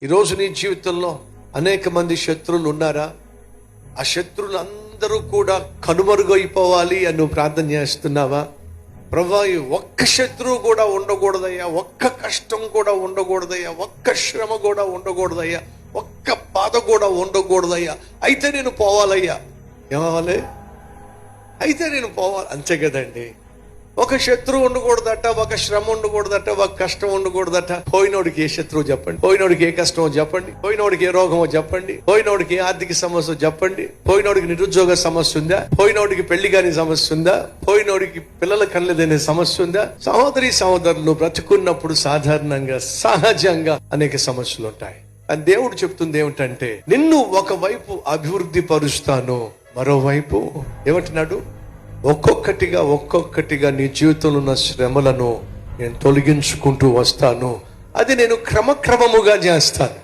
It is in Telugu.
ఈరోజు నీ జీవితంలో అనేక మంది శత్రువులు ఉన్నారా? ఆ శత్రువులు అందరూ కూడా కనుమరుగైపోవాలి అని నువ్వు ప్రార్థన చేస్తున్నావా? ప్రభువా, ఒక్క శత్రువు కూడా ఉండకూడదయ్యా, ఒక్క కష్టం కూడా ఉండకూడదయ్యా, ఒక్క శ్రమ కూడా ఉండకూడదయ్యా, ఒక్క బాధ కూడా ఉండకూడదయ్యా. అయితే నేను పోవాలయ్యా. ఏమవ్వాలి? అయితే నేను పోవాలి, అంతే కదండి. ఒక శత్రువు ఉండకూడదట, ఒక శ్రమ ఉండకూడదట, ఒక కష్టం ఉండకూడదట. పోయినోడికి ఏ శత్రువు చెప్పండి, పోయినోడికి ఏ కష్టమో చెప్పండి, పోయినోడికి ఏ రోగమో చెప్పండి, పోయినోడికి ఏ ఆర్థిక సమస్య చెప్పండి, పోయినోడికి నిరుద్యోగ సమస్య ఉందా, పోయినోడికి పెళ్లి కాని సమస్య ఉందా, పోయినోడికి పిల్లల కళ్ళదనే సమస్య ఉందా? సహోదరి సహోదరులు బ్రతుకున్నప్పుడు సాధారణంగా సహజంగా అనేక సమస్యలు ఉంటాయి. అని దేవుడు చెప్తుంది ఏమిటంటే, నిన్ను ఒకవైపు అభివృద్ధి పరుస్తాను, మరోవైపు ఏమంటున్నాడు, ఒక్కొక్కటిగా నీ జీవితంలో ఉన్న శ్రమలను నేను తొలగించుకుంటూ వస్తాను. అది నేను క్రమక్రమముగా చేస్తాను.